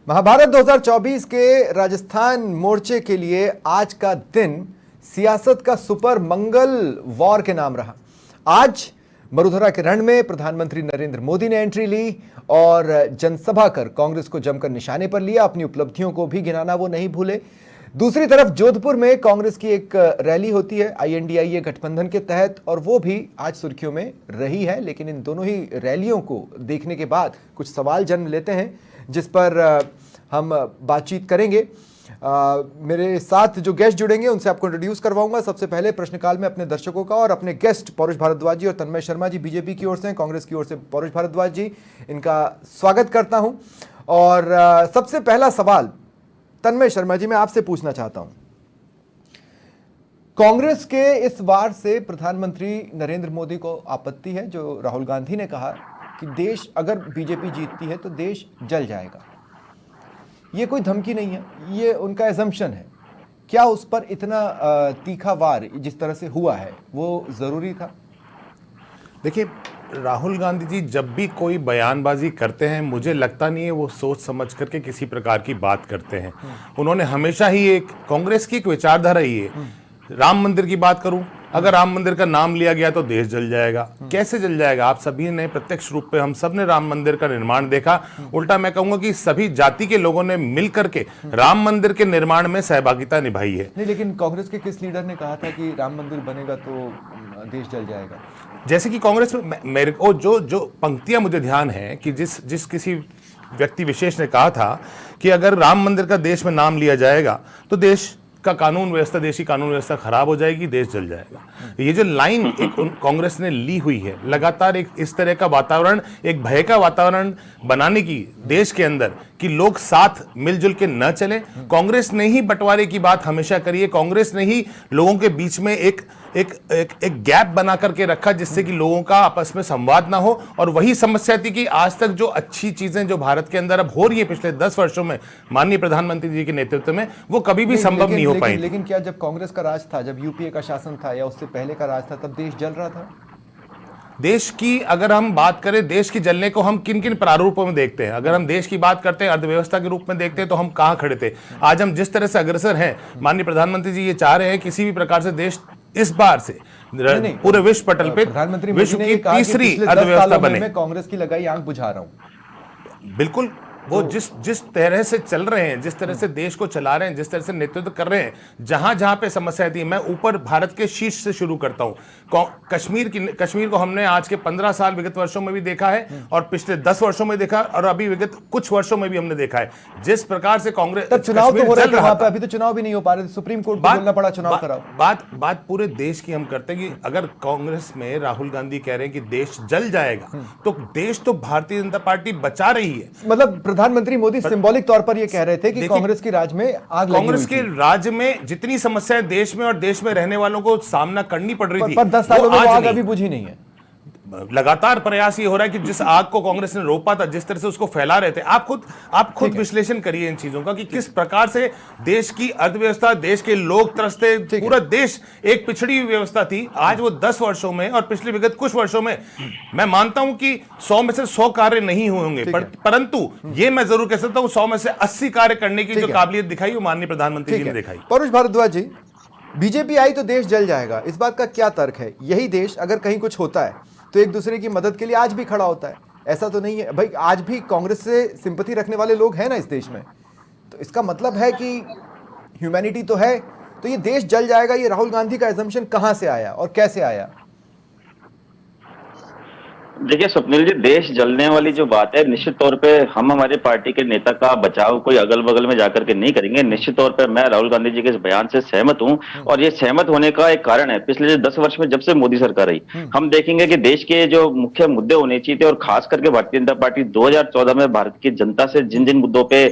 महाभारत 2024 के राजस्थान मोर्चे के लिए आज का दिन सियासत का सुपर मंगल वॉर के नाम रहा। आज मरुधरा के रण में प्रधानमंत्री नरेंद्र मोदी ने एंट्री ली और जनसभा कर कांग्रेस को जमकर निशाने पर लिया। अपनी उपलब्धियों को भी गिनाना वो नहीं भूले। दूसरी तरफ जोधपुर में कांग्रेस की एक रैली होती है INDIA गठबंधन के तहत, और वो भी आज सुर्खियों में रही है। लेकिन इन दोनों ही रैलियों को देखने के बाद कुछ सवाल जन्म लेते हैं, जिस पर हम बातचीत करेंगे। मेरे साथ जो गेस्ट जुड़ेंगे उनसे आपको इंट्रोड्यूस करवाऊंगा। सबसे पहले प्रश्नकाल में अपने दर्शकों का और अपने गेस्ट पौरुष भारद्वाज जी और तन्मय शर्मा जी बीजेपी की ओर से, कांग्रेस की ओर से पौरुष भारद्वाज जी, इनका स्वागत करता हूं। और सबसे पहला सवाल तन्मय शर्मा जी मैं आपसे पूछना चाहता हूं। कांग्रेस के इस वार से प्रधानमंत्री नरेंद्र मोदी को आपत्ति है, जो राहुल गांधी ने कहा कि देश अगर बीजेपी जीतती है तो देश जल जाएगा। ये कोई धमकी नहीं है, ये उनका एजम्पशन है। क्या उस पर इतना तीखा वार जिस तरह से हुआ है वो जरूरी था? देखिए, राहुल गांधी जी जब भी कोई बयानबाजी करते हैं, मुझे लगता नहीं है वो सोच समझ करके किसी प्रकार की बात करते हैं। उन्होंने हमेशा ही कांग्रेस की एक विचारधारा ही है, राम मंदिर की बात करूं, अगर राम मंदिर का नाम लिया गया तो देश जल जाएगा। कैसे जल जाएगा? आप सभी ने प्रत्यक्ष रूप पे, हम सब ने राम मंदिर का निर्माण देखा। उल्टा मैं कहूंगा कि सभी जाति के लोगों ने मिल करके राम मंदिर के निर्माण में सहभागिता निभाई है। नहीं, लेकिन कांग्रेस के किस लीडर ने कहा था कि राम मंदिर बनेगा तो देश जल जाएगा? जैसे कि कांग्रेस में मेरे को जो पंक्तियां मुझे ध्यान है कि जिस किसी व्यक्ति विशेष ने कहा था कि अगर राम मंदिर का देश में नाम लिया जाएगा तो देश का कानून व्यवस्था, देश की कानून व्यवस्था खराब हो जाएगी, देश जल जाएगा। ये जो लाइन एक कांग्रेस ने ली हुई है, लगातार एक इस तरह का वातावरण, एक भय का वातावरण बनाने की देश के अंदर कि लोग साथ मिलजुल के न चले। कांग्रेस ने ही बंटवारे की बात हमेशा करी है। कांग्रेस ने ही लोगों के बीच में एक गैप बना करके रखा, जिससे कि लोगों का आपस में संवाद ना हो। और वही समस्या थी कि आज तक जो अच्छी चीजें जो भारत के अंदर अब हो रही है पिछले 10 वर्षों में माननीय प्रधानमंत्री जी के नेतृत्व में, वो कभी भी संभव नहीं हो पाई। लेकिन क्या जब कांग्रेस का राज था, जब UPA का शासन था या उससे पहले का राज था, तब देश जल रहा था? देश की अगर हम बात करें, देश की जलने को हम किन किन प्रारूपों में देखते हैं? अगर हम देश की बात करते हैं, अर्थव्यवस्था के रूप में देखते हैं, तो हम कहां खड़े थे? आज हम जिस तरह से अग्रसर हैं, माननीय प्रधानमंत्री जी ये चाह रहे हैं किसी भी प्रकार से देश इस बार से पूरे विश्व पटल पे प्रधानमंत्री विश्व की तीसरी अर्थव्यवस्था बने। मैं कांग्रेस की लगाई आंख बुझा रहा हूं। बिल्कुल, वो जिस तरह से चल रहे हैं, जिस तरह से देश को चला रहे हैं, जिस तरह से नेतृत्व कर रहे हैं, जहां जहां पे समस्या थी, मैं ऊपर भारत के शीर्ष से शुरू करता हूं। कश्मीर को हमने आज के 15 साल विगत वर्षों में भी देखा है और पिछले 10 वर्षों में देखा और अभी विगत कुछ वर्षों में भी हमने देखा है जिस प्रकार से कांग्रेस। चुनाव तो हो रहा था वहां पे, अभी तो चुनाव भी नहीं हो पा रहे, सुप्रीम कोर्ट को बोलना पड़ा चुनाव कराओ। बात पूरे देश की हम करते हैं कि अगर कांग्रेस में राहुल गांधी कह रहे हैं कि देश जल जाएगा, तो देश तो भारतीय जनता पार्टी बचा रही है। मतलब प्रधानमंत्री मोदी सिंबॉलिक तौर पर यह कह रहे थे कि कांग्रेस की राज में आग लगी हुई थी। कांग्रेस के राज्य में जितनी समस्याएं देश में और देश में रहने वालों को सामना करनी पड़ रही थी, पर 10 सालों में आग अभी बुझी नहीं है। लगातार प्रयास ये हो रहा है कि जिस आग को कांग्रेस ने रोका था, जिस तरह से उसको फैला रहे थे, आप खुद विश्लेषण करिए इन चीजों का कि किस प्रकार से देश की अर्थव्यवस्था, देश के लोग तरसते, पूरा देश एक पिछड़ी व्यवस्था थी। आज वो 10 वर्षों में और पिछले विगत कुछ वर्षों में, मैं मानता हूं कि 100 में से 100 कार्य नहीं हुए होंगे, परंतु ये मैं जरूर कह सकता हूं 100 में से 80 कार्य करने की जो काबिलियत दिखाई वो माननीय प्रधानमंत्री जी ने दिखाई। पौरुष भारद्वाज जी, बीजेपी आई तो देश जल जाएगा, इस बात का क्या तर्क है? यही देश अगर कहीं कुछ होता है तो एक दूसरे की मदद के लिए आज भी खड़ा होता है, ऐसा तो नहीं है भाई? आज भी कांग्रेस से सिंपैथी रखने वाले लोग हैं ना इस देश में, तो इसका मतलब है कि ह्यूमैनिटी तो है। तो ये देश जल जाएगा, ये राहुल गांधी का एजम्पशन कहां से आया और कैसे आया? देखिए स्वप्निल जी, देश जलने वाली जो बात है, निश्चित तौर पे हम हमारे पार्टी के नेता का बचाव कोई अगल बगल में जाकर के नहीं करेंगे। निश्चित तौर पे मैं राहुल गांधी जी के इस बयान से सहमत हूं और ये सहमत होने का एक कारण है, पिछले 10 वर्ष में जब से मोदी सरकार आई, हम देखेंगे कि देश के जो मुख्य मुद्दे होने चाहिए थे और खास करके भारतीय जनता पार्टी 2014 में भारत की जनता से जिन जिन मुद्दों पे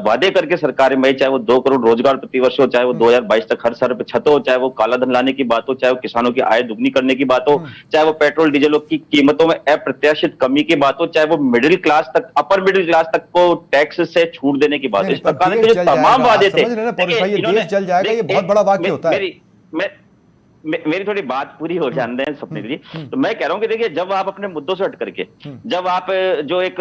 वादे करके सरकार में, चाहे वो 2 करोड़ रोजगार प्रतिवर्ष हो, चाहे वो 2022 तक हर साल पे छत हो, चाहे वो काला धन लाने की बात हो, चाहे वो किसानों की आय दुगनी करने की बात हो, चाहे वो पेट्रोल डीजल की कीमतों में अप्रत्याशित कमी की बात हो, चाहे वो मिडिल क्लास तक, अपर मिडिल क्लास तक को टैक्स से छूट देने की बात हो, इस प्रकार के जो तमाम वादे थे। देश जल जाएगा, ये बहुत बड़ा वाक्य होता है। मेरी थोड़ी बात पूरी हो जान दें स्वप्निल जी। तो मैं कह रहा हूं कि देखिए, जब आप अपने मुद्दों से हट करके, जब आप जो एक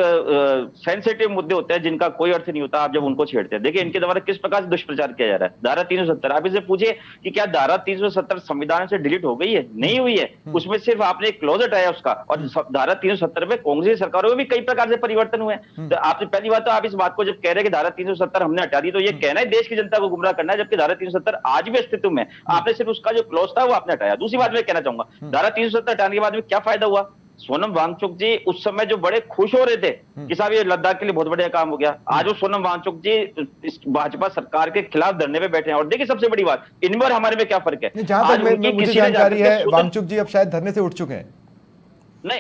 सेंसिटिव मुद्दे होते हैं जिनका कोई अर्थ नहीं होता, आप जब उनको छेड़ते हैं, देखिए इनके द्वारा किस प्रकार से दुष्प्रचार किया जा रहा है। धारा 370, आप इसे पूछिए कि क्या धारा 370 संविधान से डिलीट हो गई है? नहीं हुई है। उसमें सिर्फ आपने एक क्लॉज हटाया उसका, और धारा 370 में कांग्रेस सरकारों में भी कई प्रकार से परिवर्तन हुए। तो आपने पहली बात तो आप इस बात को जब कह रहे हैं कि धारा 370 हमने हटा दी, तो ये कहना है देश की जनता को गुमराह करना है, जबकि धारा 370 आज भी अस्तित्व में। आपने सिर्फ उसका जो क्लॉज था वो आपने हटाया। दूसरी बात मैं कहना चाहूंगा, धारा 370 हटाने के बाद में क्या फायदा हुआ? सोनम वांगचुक जी उस समय जो बड़े खुश हो रहे थे कि साहब ये लद्दाख के लिए बहुत बढ़िया काम हो गया, आज वो सोनम वांगचुक जी इस भाजपा सरकार के खिलाफ धरने पे बैठे हैं। और देखिए सबसे बड़ी बात, इनमें और हमारे में क्या फर्क है? जहां तक मुझे जानकारी है, वांगचुक जी अब शायद धरने से उठ चुके हैं। नहीं,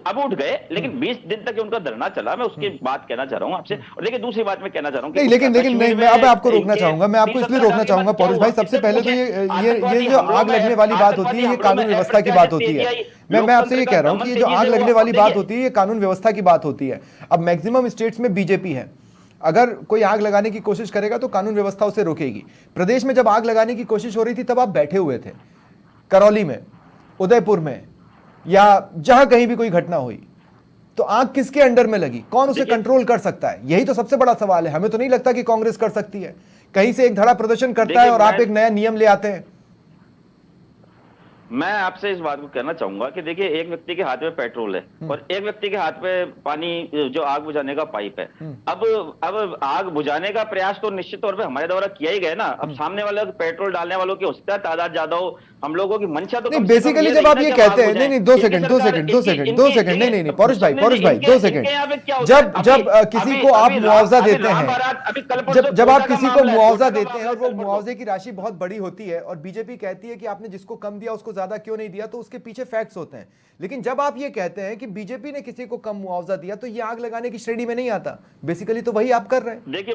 अब उठ गए, लेकिन 20 दिन तक उनका धरना चला। मैं उसकी बात कहना चाह रहा हूं आपसे। और देखिए दूसरी बात मैं कहना चाह रहा हूं, नहीं, लेकिन नहीं, मैं अब आपको रोकना चाहूंगा, मैं आपको इसलिए रोकना चाहूंगा पौरुष भाई। सबसे पहले तो ये जो आग लगने वाली बात होती है, ये कानून व्यवस्था की बात होती है। मैं आपसे ये कह रहा हूं कि ये जो आग लगने वाली बात होती है, ये कानून व्यवस्था की बात होती है। अब मैक्सिमम स्टेट्स में बीजेपी है, अगर कोई आग लगाने की कोशिश करेगा तो कानून व्यवस्था उसे रोकेगी। प्रदेश में जब आग लगाने की कोशिश हो रही थी, तब आप बैठे हुए थे करौली में, उदयपुर में, या जहां कहीं भी कोई घटना हुई, तो आग किसके अंडर में लगी? कौन उसे कंट्रोल कर सकता है? यही तो सबसे बड़ा सवाल है। हमें तो नहीं लगता कि कांग्रेस कर सकती है। कहीं से एक धड़ा प्रदर्शन करता है और आप एक नया नियम ले आते हैं। मैं आपसे इस बात को कहना चाहूंगा कि देखिए, एक व्यक्ति के हाथ में पेट्रोल है और एक व्यक्ति के हाथ में पानी, जो आग बुझाने का पाइप है। अब आग बुझाने का प्रयास तो निश्चित तौर पे हमारे द्वारा किया ही गया ना। अब सामने वाले पेट्रोल डालने वालों की हो सकता है तादाद ज्यादा हो, हम लोगों की मंशा तो बेसिकली जब आप ये कहते हैं, नहीं, 2 सेकंड, नहीं, पौरुष भाई, 2 सेकंड। जब किसी को आप मुआवजा देते हैं, जब आप किसी को मुआवजा देते हैं और वो मुआवजे की राशि बहुत बड़ी होती है, और बीजेपी कहती है कि आपने जिसको कम दिया उसको ज्यादा क्यों नहीं दिया, तो उसके पीछे फैक्ट्स होते हैं। लेकिन जब आप ये कहते हैं कि बीजेपी ने किसी को कम मुआवजा दिया, तो ये आग लगाने की श्रेणी में नहीं आता। बेसिकली तो वही आप कर रहे हैं। देखिए,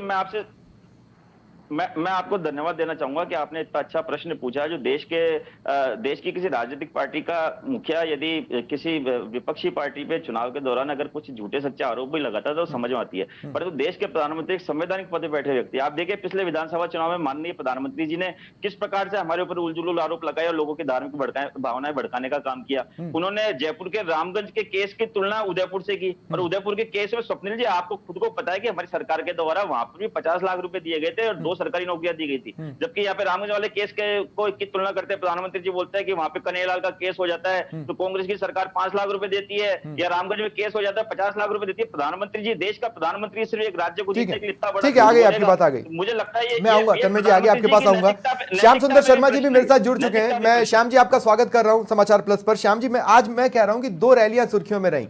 मैं आपको धन्यवाद देना चाहूंगा कि आपने इतना अच्छा प्रश्न पूछा। जो देश की किसी राजनीतिक पार्टी का मुखिया यदि किसी विपक्षी पार्टी पे चुनाव के दौरान अगर कुछ झूठे सच्चे आरोप भी लगाता है तो समझ में आती है। परंतु देश के प्रधानमंत्री एक संवैधानिक पद पर बैठे व्यक्ति, आप देखिए पिछले विधानसभा चुनाव में माननीय प्रधानमंत्री जी ने किस प्रकार से हमारे ऊपर उलझुल आरोप लगाए और लोगों की धार्मिक भावनाएं भड़काने का काम किया। उन्होंने जयपुर के रामगंज के केस की तुलना उदयपुर से की, और उदयपुर के केस में स्वप्निल जी आपको खुद को पता है कि हमारी सरकार के द्वारा वहां पर भी 50 लाख रुपए दिए गए थे और 2 सरकारी नौकरियां दी गई थी। जबकि यहाँ पे रामगंज वाले केस की तुलना करते हैं, प्रधानमंत्री जी बोलते हैं कि वहां पे कन्हैयालाल का केस हो जाता है तो कांग्रेस की सरकार 5 लाख रुपए देती है, या रामगंज में केस हो जाता है 50 लाख रुपए देती है। प्रधानमंत्री जी, देश का प्रधानमंत्री सिर्फ एक राज्य को जीतने के लिए इतना बड़ा, ठीक है, आगे आपकी बात आ गई। मुझे लगता है मैं आऊंगा तन्मय जी, आगे आपके पास आऊंगा। श्याम सुंदर शर्मा जी भी मेरे साथ जुड़ चुके हैं। मैं श्याम जी आपका स्वागत कर रहा हूं समाचार प्लस पर। श्याम जी, आज मैं कह रहा हूं कि 2 रैलियां सुर्खियों में रही।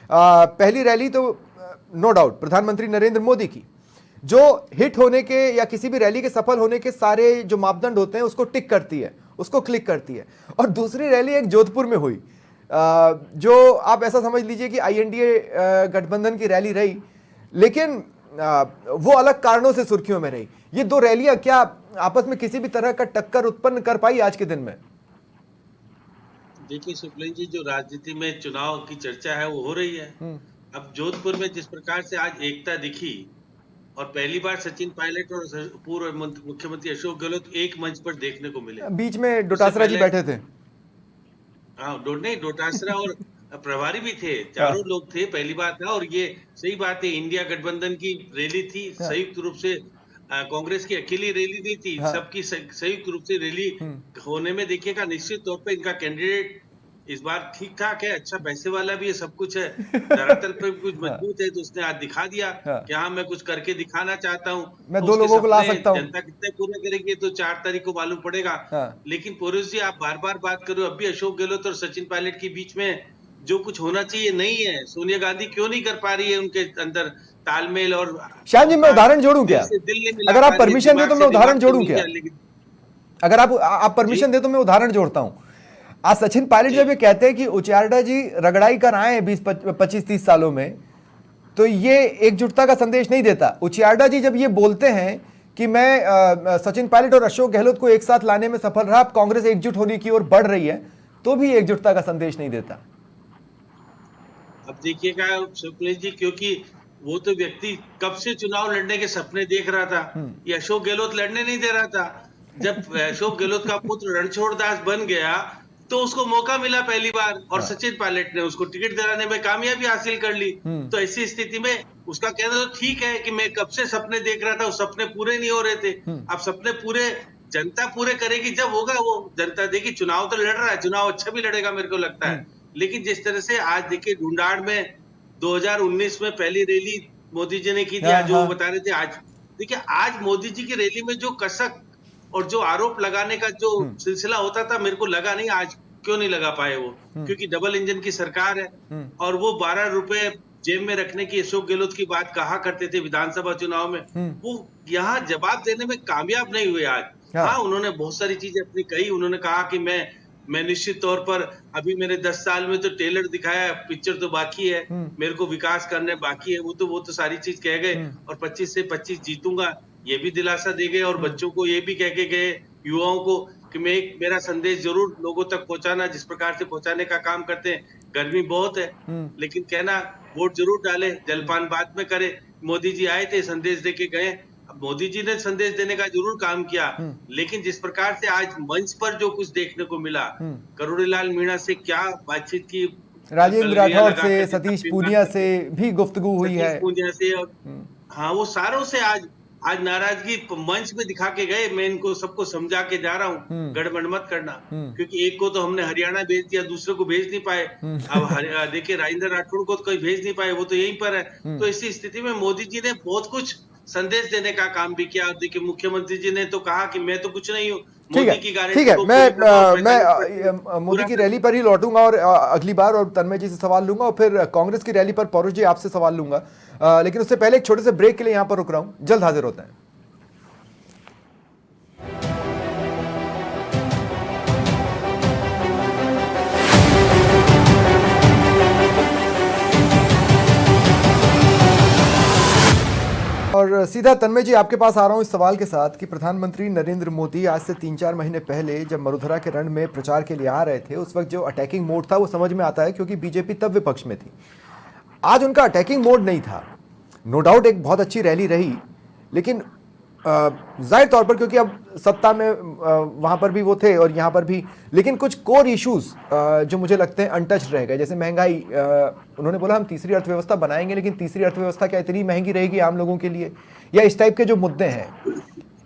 पहली रैली तो नो डाउट प्रधानमंत्री नरेंद्र मोदी की, जो हिट होने के या किसी भी रैली के सफल होने के सारे जो मापदंड होते हैं उसको टिक करती है, उसको क्लिक करती है। और दूसरी रैली एक जोधपुर में हुई, जो आप ऐसा समझ लीजिए कि INDA गठबंधन की रैली रही, लेकिन वो अलग कारणों से सुर्खियों में रही। ये 2 रैलियां क्या आपस में किसी भी तरह का टक्कर उत्पन्न कर पाई आज के दिन में? देखिए सुप्रीम जी, जो राजनीति में चुनाव की चर्चा है वो हो रही है। अब जोधपुर में जिस प्रकार से आज एकता दिखी, और पहली बार सचिन पायलट और पूर्व मुख्यमंत्री अशोक गहलोत एक मंच पर देखने को मिले। बीच में डोटासरा जी बैठे थे। हाँ, डोटासरा और प्रभारी भी थे, चारों लोग थे, पहली बात था। और ये सही बात है, इंडिया गठबंधन की रैली थी, संयुक्त रूप से कांग्रेस की अकेली रैली नहीं थी, सबकी संयुक्त रूप से रैली होने में देखिएगा निश्चित तौर पे इनका कैंडिडेट इस बार ठीक ठाक है, अच्छा पैसे वाला भी है, सब कुछ है, धरातल पे कुछ मजबूत है। तो उसने आज दिखा दिया कि हाँ, मैं कुछ करके दिखाना चाहता हूँ, मैं 2 लोगों को ला सकता हूँ। जनता कितने पूरे करेगी तो 4 तारीख को मालूम पड़ेगा। लेकिन पौरुष जी, आप बार बार बात करो, अब भी अशोक गहलोत और सचिन पायलट के बीच में जो कुछ होना चाहिए नहीं है। सोनिया गांधी क्यों नहीं कर पा रही है उनके अंदर तालमेल? और श्याम जी, मैं उदाहरण जोड़ूं क्या? अगर आप परमिशन दे तो मैं उदाहरण जोड़ूं क्या? अगर आप परमिशन दे तो मैं उदाहरण जोड़ता हूं। आज सचिन पायलट जब ये कहते हैं कि उचार्डा जी रगड़ाई कर आए 20-25-30 सालों में, तो ये एकजुटता का संदेश नहीं देता। उचार्डा जी जब ये बोलते हैं कि मैं सचिन पायलट और अशोक गहलोत को एक साथ लाने में सफल रहा, अब कांग्रेस एकजुट होने की ओर बढ़ रही है, तो भी एकजुटता का संदेश नहीं देता। अब देखिएगा शुक्ला जी, क्योंकि वो तो व्यक्ति कब से चुनाव लड़ने के सपने देख रहा था, ये अशोक गहलोत लड़ने नहीं दे रहा था। जब अशोक गहलोत का पुत्र रणछोड़ दास बन गया तो उसको मौका मिला पहली बार, और सचिन पायलट ने उसको टिकट दिलाने में कामयाबी हासिल कर ली। तो ऐसी स्थिति में उसका कहना तो ठीक है कि मैं कब से सपने देख रहा था, वो सपने पूरे नहीं हो रहे थे। अब सपने पूरे जनता पूरे करेगी, जब होगा वो जनता देगी। चुनाव तो लड़ रहा है, चुनाव अच्छा भी लड़ेगा मेरे को लगता है। लेकिन जिस तरह से आज देखिए ढूंढाड़ में 2019 में पहली रैली मोदी जी ने की थी, आज जो बता रहे थे, आज देखिए आज मोदी जी की रैली में जो कसक और जो आरोप लगाने का जो सिलसिला होता था, मेरे को लगा नहीं आज क्यों नहीं लगा पाए वो, क्योंकि डबल इंजन की सरकार है। और वो 12 रुपए जेब में रखने की अशोक गहलोत की बात कहा करते थे विधानसभा चुनाव में, वो यहाँ जवाब देने में कामयाब नहीं हुए आज। हाँ, उन्होंने बहुत सारी चीजें अपनी कही। उन्होंने कहा कि मैं निश्चित तौर पर अभी मेरे 10 साल में तो टेलर दिखाया, पिक्चर तो बाकी है, मेरे को विकास करने बाकी है। वो तो सारी चीज कह गए, और 25 से 25 जीतूंगा ये भी दिलासा दे गए, और बच्चों को ये भी कह के गए, युवाओं को, कि मेरा संदेश जरूर लोगों तक पहुंचाना, जिस प्रकार से पहुंचाने का काम करते हैं। गर्मी बहुत है, लेकिन कहना वोट जरूर डाले, जलपान बाद में करे। मोदी जी आए थे, संदेश दे के गए। मोदी जी ने संदेश देने का जरूर काम किया, लेकिन जिस प्रकार से आज मंच पर जो कुछ देखने को मिला, करोड़ीलाल मीणा से क्या बातचीत की, राजेंद्र राठौड़ से, सतीश पूनिया से भी गुफ्तगू हुई है, पूनिया से, और हाँ वो सारों से आज नाराजगी मंच में दिखा के गए। मैं इनको सबको समझा के जा रहा हूँ, गड़बड़ मत करना, क्योंकि एक को तो हमने हरियाणा भेज दिया, दूसरे को भेज नहीं पाए। अब देखिए राजेंद्र राठौड़ को तो कोई भेज नहीं पाए, वो तो यहीं पर है। तो इसी स्थिति में मोदी जी ने बहुत कुछ संदेश देने का काम भी किया। देखिए मुख्यमंत्री जी ने तो कहा कि मैं तो कुछ नहीं हूँ, मोदी की गारंटी। ठीक है, मैं मोदी की रैली पर ही लौटूंगा और अगली बार, और तन्मय जी से सवाल लूंगा, और फिर कांग्रेस की रैली पर पौरुष जी आपसे सवाल लूंगा। लेकिन उससे पहले एक छोटे से ब्रेक के लिए यहां पर रुक रहा हूं, जल्द हाजिर होते हैं। और सीधा तन्मय जी आपके पास आ रहा हूं इस सवाल के साथ कि प्रधानमंत्री नरेंद्र मोदी आज से 3-4 महीने पहले जब मरुधरा के रण में प्रचार के लिए आ रहे थे, उस वक्त जो अटैकिंग मोड था वो समझ में आता है, क्योंकि बीजेपी तब विपक्ष में थी। आज उनका अटैकिंग मोड नहीं था। नो डाउट एक बहुत अच्छी रैली रही, लेकिन जाहिर तौर पर क्योंकि अब सत्ता में वहाँ पर भी वो थे और यहाँ पर भी, लेकिन कुछ कोर इश्यूज जो मुझे लगते हैं अनटच्ड रह गए, जैसे महंगाई। उन्होंने बोला हम तीसरी अर्थव्यवस्था बनाएंगे, लेकिन तीसरी अर्थव्यवस्था क्या इतनी महंगी रहेगी आम लोगों के लिए, या इस टाइप के जो मुद्दे हैं,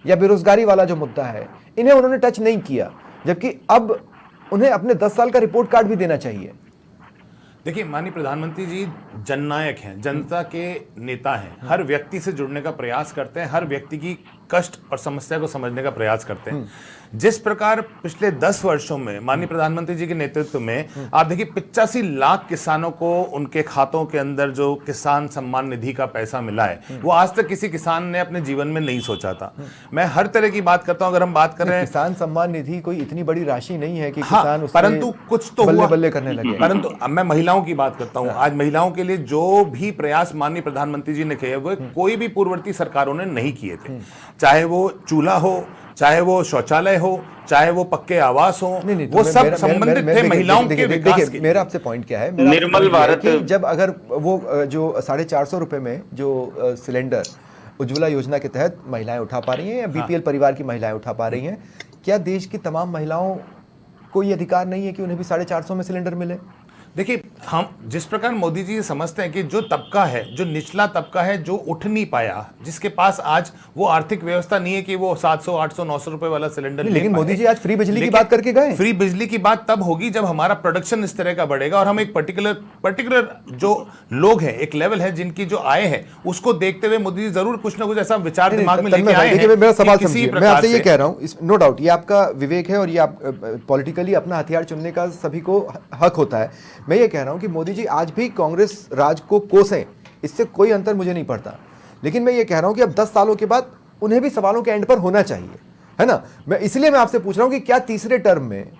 या बेरोजगारी वाला जो मुद्दा है, इन्हें उन्होंने टच नहीं किया। जबकि अब उन्हें अपने 10 साल का रिपोर्ट कार्ड भी देना चाहिए। देखिए माननीय प्रधानमंत्री जी जननायक हैं, जनता के नेता हैं, हर व्यक्ति से जुड़ने का प्रयास करते हैं, हर व्यक्ति की कष्ट और समस्या को समझने का प्रयास करते हैं। जिस प्रकार पिछले 10 वर्षों में माननीय प्रधानमंत्री जी के नेतृत्व में आप देखिए 85 लाख किसानों को उनके खातों के अंदर जो किसान सम्मान निधि का पैसा मिला है, वो आज तक किसी किसान ने अपने जीवन में नहीं सोचा था। मैं हर तरह की बात करता हूं, अगर हम बात कर रहे हैं, किसान सम्मान निधि कोई इतनी बड़ी राशि नहीं है कि हाँ, किसान परंतु कुछ तो बल्ले बल्ले करने लगे। परंतु अब मैं महिलाओं की बात करता हूं, आज महिलाओं के लिए जो भी प्रयास माननीय प्रधानमंत्री जी ने किए, वो कोई भी पूर्ववर्ती सरकारों ने नहीं किए थे। चाहे वो चूल्हा हो, चाहे वो शौचालय हो, चाहे वो पक्के आवास हो, वो सब संबंधित थे महिलाओं के विकास के। मेरा आपसे पॉइंट क्या है, निर्मल भारत, जब अगर वो जो 450 रुपए में जो सिलेंडर उज्ज्वला योजना के तहत महिलाएं उठा पा रही हैं, या बीपीएल परिवार की महिलाएं उठा पा रही हैं, क्या देश की तमाम महिलाओं को ये अधिकार नहीं है कि उन्हें भी 450 में सिलेंडर मिले? देखिए हम जिस प्रकार मोदी जी समझते हैं कि जो तबका है, जो निचला तबका है, जो उठ नहीं पाया, जिसके पास आज वो आर्थिक व्यवस्था नहीं है कि वो 700, 800, 900 रुपए वाला सिलेंडर, लेकिन मोदी जी आज फ्री बिजली की बात करके गए। फ्री बिजली की बात तब होगी जब हमारा प्रोडक्शन इस तरह का बढ़ेगा, और हम एक पर्टिकुलर जो लोग हैं, एक लेवल है जिनकी जो आय है, उसको देखते हुए मोदी जी जरूर कुछ ना कुछ ऐसा विचार दिमाग में लेके आए हैं। मेरा सवाल समझिए, मैं आपसे ये कह रहा हूँ, नो डाउट ये आपका विवेक है और ये आप पॉलिटिकली अपना हथियार चुनने का सभी को हक होता है। मैं ये कह रहा हूँ कि मोदी जी आज भी कांग्रेस राज को कोसें, इससे कोई अंतर मुझे नहीं पड़ता, लेकिन मैं ये कह रहा हूं कि अब 10 सालों के बाद उन्हें भी सवालों के एंड पर होना चाहिए, है ना। इसलिए मैं आपसे पूछ रहा हूं कि क्या तीसरे टर्म में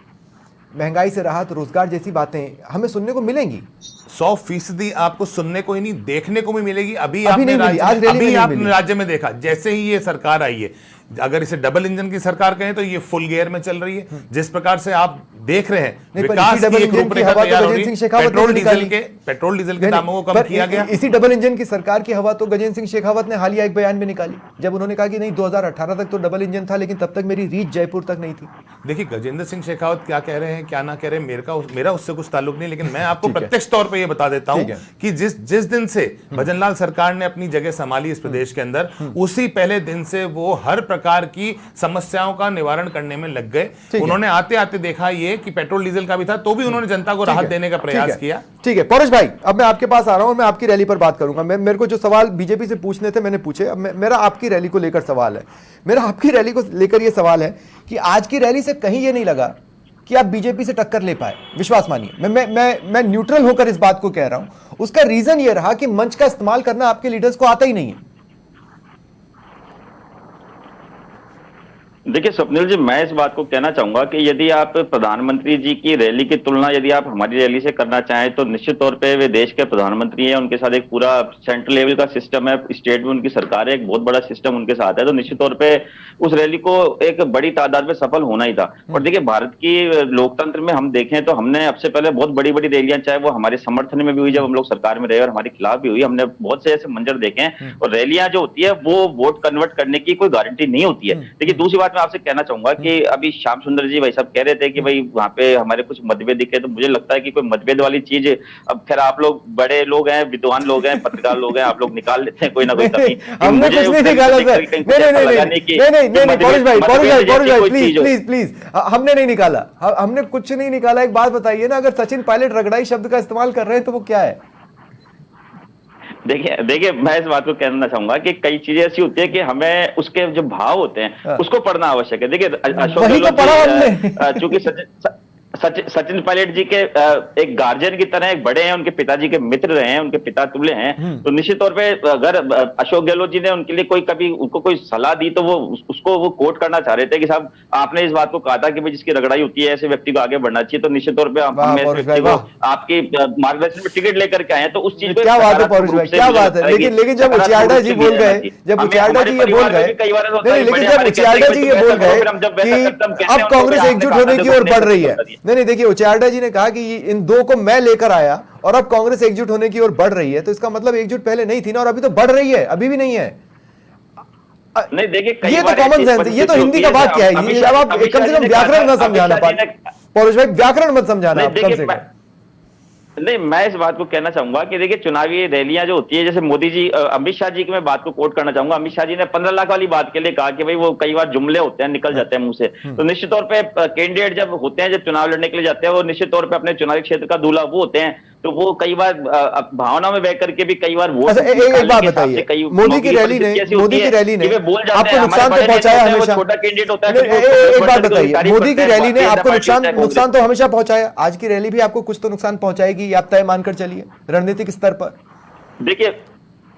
महंगाई से राहत, रोजगार जैसी बातें हमें सुनने को मिलेंगी? 100% आपको सुनने को ही नहीं, देखने को भी मिलेगी। अभी आपने राज्य में देखा, जैसे ही ये सरकार आई है, अगर इसे डबल इंजन की सरकार कहें तो ये फुल गियर में चल रही है। जिस प्रकार से आप देख रहे हैं नहीं, पर विकास इसी डबल की एक इंजन की रूपरेखा हवा तो तैयार हो गजेंद्र रही सिंह शेखावत ने पेट्रोल डीजल के नहीं, दामों को कम पर किया गया। इसी डबल इंजन की सरकार की हवा तो गजेंद्र सिंह शेखावत ने हालिया एक बयान में निकाली, जब उन्होंने कहा कि नहीं 2018 तक तो डबल इंजन था, लेकिन तब तक मेरी रीच जयपुर तक नहीं थी। देखिए गजेंद्र सिंह शेखावत क्या कह रहे हैं क्या ना कह रहे हैं, मेरा उससे कुछ ताल्लुक नहीं, लेकिन मैं आपको प्रत्यक्ष तौर पे ये बता देता हूं कि जिस दिन से भजनलाल सरकार ने अपनी जगह संभाली इस प्रदेश के अंदर, उसी पहले दिन से वो हर प्रकार की समस्याओं का निवारण करने में लग गए। उन्होंने आते आते देखा ये कि पेट्रोल डीजल का भी था, तो भी उन्होंने जनता को राहत देने का प्रयास किया। ठीक है पौरुष भाई, अब मैं आपके पास आ रहा हूं, मैं आपकी रैली पर बात करूंगा। मेरे को जो सवाल बीजेपी से पूछने थे मैंने पूछे, अब मेरा आपकी रैली को लेकर सवाल है। मेरा आपकी रैली को लेकर यह सवाल है कि आज की रैली से कहीं यह नहीं लगा कि आप बीजेपी से टक्कर ले पाए। विश्वास मानिए, मैं न्यूट्रल होकर इस बात को कह रहा हूं। उसका रीजन यह रहा कि मंच का इस्तेमाल करना आपके लीडर्स को आता ही नहीं है। देखिए स्वप्निल जी, मैं इस बात को कहना चाहूंगा कि यदि आप प्रधानमंत्री जी की रैली की तुलना यदि आप हमारी रैली से करना चाहें तो निश्चित तौर पे वे देश के प्रधानमंत्री हैं, उनके साथ एक पूरा सेंट्रल लेवल का सिस्टम है, स्टेट में उनकी सरकार है, एक बहुत बड़ा सिस्टम उनके साथ है, तो निश्चित तौर पे उस रैली को एक बड़ी तादाद में सफल होना ही था। और देखिए भारत की लोकतंत्र में हम देखें तो हमने अब से पहले बहुत बड़ी बड़ी रैलियां, चाहे वो हमारे समर्थन में भी हुई जब हम लोग सरकार में रहे और हमारे खिलाफ भी हुई, हमने बहुत से ऐसे मंजर देखे हैं। और रैलियां जो होती है वो वोट कन्वर्ट करने की कोई गारंटी नहीं होती है। देखिए दूसरी बात मैं आपसे कहना चाहूंगा कि अभी श्याम सुंदर जी भाई साहब कह रहे थे कि भाई वहां पे हमारे कुछ मतभेद दिखे, तो मुझे लगता है कि कोई मतभेद वाली चीज, अब खैर आप लोग बड़े लोग हैं, विद्वान लोग हैं, पत्रकार लोग हैं, आप लोग निकाल लेते हैं कोई ना कोई कमी। हमने कुछ नहीं निकाला सर, नहीं पौरुष भाई प्लीज, हमने नहीं निकाला, हमने कुछ नहीं निकाला। एक बात बताइए ना, अगर सचिन पायलट रगड़ाई शब्द का इस्तेमाल कर रहे हैं तो वो क्या है? देखिए मैं इस बात को कहना चाहूंगा कि कई चीजें ऐसी होती है कि हमें उसके जो भाव होते हैं उसको पढ़ना आवश्यक है। देखिए अशोक गहलोत चूंकि सचिन पायलट जी के एक गार्जियन की तरह एक बड़े हैं, उनके पिताजी के मित्र रहे हैं, उनके पिता तुल्य हैं, तो निश्चित तौर पे अगर अशोक गहलोत जी ने उनके लिए कोई कभी उनको कोई सलाह दी तो वो उसको वो कोट करना चाह रहे थे कि साहब आपने इस बात को कहा था कि भाई जिसकी रगड़ाई होती है ऐसे व्यक्ति को आगे बढ़ना चाहिए, तो निश्चित तौर पर हम ऐसे व्यक्ति को आपके मार्गदर्शन में टिकट लेकर के आए, तो उस चीज क्या बात है पौरुष भाई, क्या बात है। लेकिन जब उचियार्डा जी बोल गए, लेकिन जब उचियार्डा जी ये बोल गए कि अब कांग्रेस एकजुट होने की ओर बढ़ रही है, नहीं देखिए उचियार्डा जी ने कहा कि इन दो को मैं लेकर आया और अब कांग्रेस एकजुट होने की ओर बढ़ रही है, तो इसका मतलब एकजुट पहले नहीं थी ना, और अभी तो बढ़ रही है, अभी भी नहीं है। नहीं देखिए ये तो कॉमन सेंस है, ये तो हिंदी का बात क्या है, ये अब आप कम से कम व्याकरण न समझाना पौरुष भाई, व्याकरण मत समझाना आप कम से कम। नहीं मैं इस बात को कहना चाहूंगा कि देखिए चुनावी रैलियां जो होती है, जैसे मोदी जी अमित शाह जी की मैं बात को कोट करना चाहूंगा। अमित शाह जी ने 15 लाख वाली बात के लिए कहा कि भाई वो कई बार जुमले होते हैं, निकल जाते हैं मुंह से, तो निश्चित तौर पे कैंडिडेट जब होते हैं, जब चुनाव लड़ने के लिए जाते हैं, वो निश्चित तौर पे अपने चुनावी क्षेत्र का दूल्हा वो होते हैं, तो वो कई बार भावना में बह करके भी कई बार वोट। एक बात बताइए, मोदी की रैली ने आपको नुकसान तो पहुंचाया हमेशा, छोटा कैंडिडेट होता है। एक बात बताइए, मोदी की रैली ने आपको नुकसान तो हमेशा पहुंचाया, आज की रैली भी आपको कुछ तो नुकसान पहुंचाएगी, आप तय मानकर चलिए रणनीतिक स्तर पर।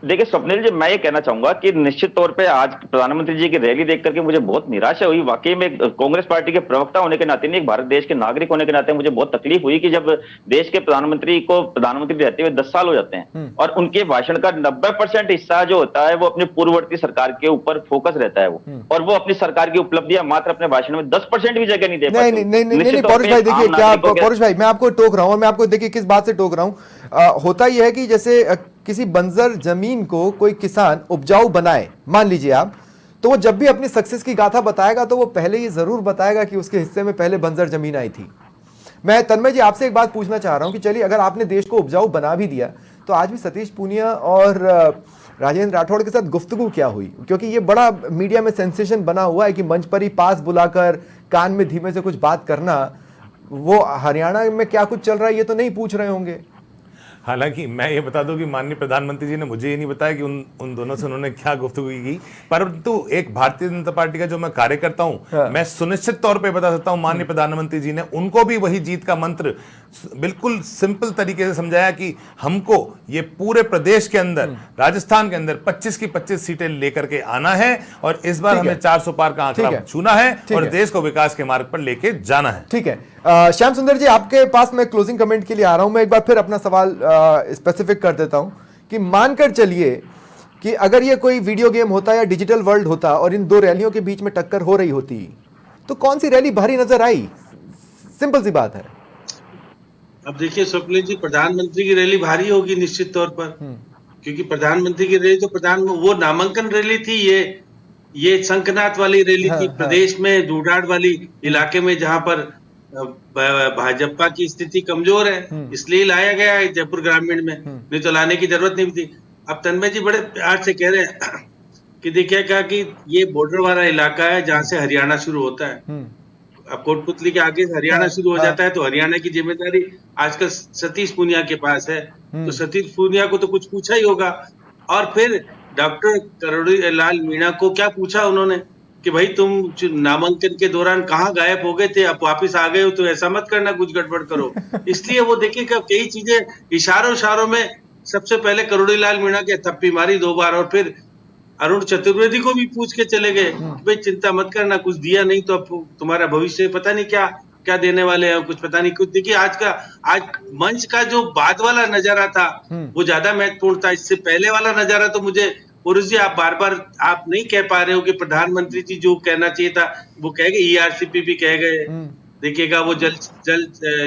देखिए स्वप्निल जी, मैं ये कहना चाहूंगा कि निश्चित तौर पे आज प्रधानमंत्री जी की रैली देख करके मुझे बहुत निराशा हुई। वाकई में कांग्रेस पार्टी के प्रवक्ता होने के नाते नहीं, एक भारत देश के नागरिक होने के नाते मुझे बहुत तकलीफ हुई कि जब देश के प्रधानमंत्री को प्रधानमंत्री रहते हुए 10 साल हो जाते हैं और उनके भाषण का 90% हिस्सा जो होता है वो अपने पूर्ववर्ती सरकार के ऊपर फोकस रहता है वो, और वो अपनी सरकार की उपलब्धियां मात्र अपने भाषण में 10% भी जगह नहीं दे पाते। नहीं पौरुष भाई देखिए, क्या पौरुष भाई मैं आपको टोक रहा हूं, और मैं आपको देखिए किस बात से टोक रहा हूं। होता यह है कि जैसे किसी बंजर जमीन को कोई किसान उपजाऊ बनाए, मान लीजिए आप, तो वो जब भी अपनी सक्सेस की गाथा बताएगा तो वो पहले ये जरूर बताएगा कि उसके हिस्से में पहले बंजर जमीन आई थी। मैं तन्मय जी आपसे एक बात पूछना चाह रहा हूं कि चलिए अगर आपने देश को उपजाऊ बना भी दिया, तो आज भी सतीश पूनिया और राजेंद्र राठौड़ के साथ गुफ्तगू क्या हुई? क्योंकि ये बड़ा मीडिया में सेंसेशन बना हुआ है कि मंच पर ही पास बुलाकर कान में धीमे से कुछ बात करना, वो हरियाणा में क्या कुछ चल रहा है ये तो नहीं पूछ रहे होंगे। हालांकि मैं ये बता दूं कि माननीय प्रधानमंत्री जी ने मुझे ये नहीं बताया कि उन दोनों से उन्होंने क्या गुफ्तगू की, परंतु एक भारतीय जनता पार्टी का जो मैं कार्यकर्ता हूं, मैं सुनिश्चित तौर पे बता सकता हूं माननीय प्रधानमंत्री जी ने उनको भी वही जीत का मंत्र बिल्कुल सिंपल तरीके से समझाया कि हमको ये पूरे प्रदेश के अंदर, राजस्थान के अंदर 25 की 25 सीटें लेकर के आना है, और इस बार हमें 400 पार का आंकड़ा छूना है और देश को विकास के मार्ग पर लेके जाना है। ठीक है श्याम सुंदर जी, आपके पास मैं क्लोजिंग कमेंट के लिए आ रहा हूं। मैं एक बार फिर अपना सवाल स्पेसिफिक कर देता हूं कि मानकर चलिए कि अगर ये कोई वीडियो गेम होता या डिजिटल वर्ल्ड होता और इन दो रैलियों के बीच में टक्कर हो रही होती, तो कौन सी रैली भारी नजर आई? सिंपल सी बात है। अब देखिए स्वप्निल जी, प्रधानमंत्री की रैली भारी होगी निश्चित तौर पर, क्योंकि प्रधानमंत्री की रैली तो वो नामांकन रैली थी, ये शंखनाद वाली रैली हाँ, थी हाँ। प्रदेश में ढूंढाड़ वाली इलाके में, जहां पर भाजपा की स्थिति कमजोर है, इसलिए लाया गया है जयपुर ग्रामीण में, नहीं तो लाने की जरूरत नहीं थी। अब तन्मय जी बड़े प्यार से कह रहे हैं कि देखिए क्या कि ये बॉर्डर वाला इलाका है जहां से हरियाणा शुरू होता है। अब कोटपुतली के आगे से हरियाणा हाँ, शुरू हो हाँ। जाता है, तो हरियाणा की जिम्मेदारी आजकल सतीश पूनिया के पास है, तो सतीश पूनिया को तो कुछ पूछा ही होगा। और फिर डॉक्टर करोड़ी लाल मीणा को क्या पूछा उन्होंने कि भाई तुम नामांकन के दौरान कहाँ गायब हो गए थे, अब वापिस आ गए हो तो ऐसा मत करना, कुछ गड़बड़ करो। इसलिए वो देखिए कई चीजें इशारों में सबसे पहले करोड़ी लाल मीणा के थप्पी मारी 2 बार, और फिर अरुण चतुर्वेदी को भी पूछ के चले गए, भाई चिंता मत करना, कुछ दिया नहीं तो अब तुम्हारा भविष्य पता नहीं क्या क्या देने वाले हैं, कुछ पता नहीं कुछ। देखिए आज मंच का जो बाद वाला नजारा था वो ज्यादा महत्वपूर्ण था। इससे पहले वाला नजारा तो मुझे, पुरुष जी आप बार आप नहीं कह पा रहे हो कि प्रधानमंत्री जी जो कहना चाहिए था वो कह गए, ERCP भी कह गए, देखिएगा वो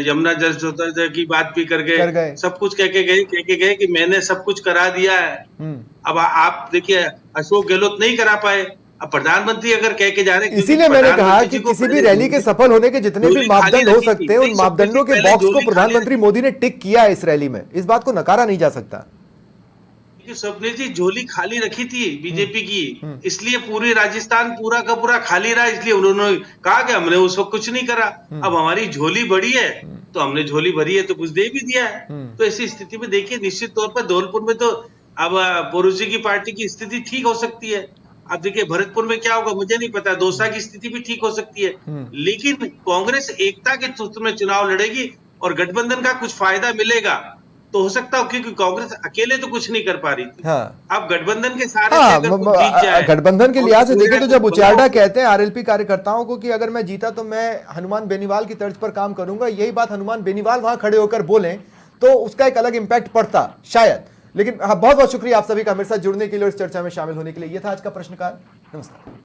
यमुना जल स्रोत की बात भी कर गए, सब कुछ कह के गए कि मैंने सब कुछ करा दिया है। अब आप देखिए अशोक गहलोत नहीं करा पाए, अब प्रधानमंत्री अगर कह के जा रहे हैं, इसीलिए मैंने कहा कि किसी भी रैली के सफल होने के जितने भी मापदंड हो सकते हैं, उन मापदंडों के बॉक्स को प्रधानमंत्री मोदी ने टिक किया है इस रैली में, इस बात को नकारा नहीं जा सकता। स्वप्निल जी झोली खाली रखी थी बीजेपी की, इसलिए पूरी राजस्थान पूरा का पूरा खाली रहा, इसलिए उन्होंने कहा कि हमने उस वक्त कुछ नहीं करा, अब हमारी झोली बड़ी है तो हमने झोली भरी है तो कुछ दे भी दिया है। तो ऐसी स्थिति में देखिए निश्चित तौर पर धौलपुर में तो अब पुरुष जी की पार्टी की स्थिति ठीक हो सकती है। अब देखिए भरतपुर में क्या होगा मुझे नहीं पता, दौसा की स्थिति भी ठीक हो सकती है, लेकिन कांग्रेस एकता के सूत्र में चुनाव लड़ेगी और गठबंधन का कुछ फायदा मिलेगा तो हो सकता हो, क्योंकि कांग्रेस अकेले तो कुछ नहीं कर पा रही थी। हाँ। अब गठबंधन के सारे गठबंधन के लिहाज से देखें तो जब उचारडा कहते हैं आरएलपी कार्यकर्ताओं को कि अगर मैं जीता तो मैं हनुमान बेनीवाल की तर्ज पर काम करूंगा, यही बात हनुमान बेनीवाल वहां खड़े होकर बोलें तो उसका एक अलग इंपैक्ट पड़ता शायद। लेकिन बहुत बहुत शुक्रिया आप सभी का मेरे साथ जुड़ने के लिए और इस चर्चा में शामिल होने के लिए। यह था आज का प्रश्नकाल। नमस्कार।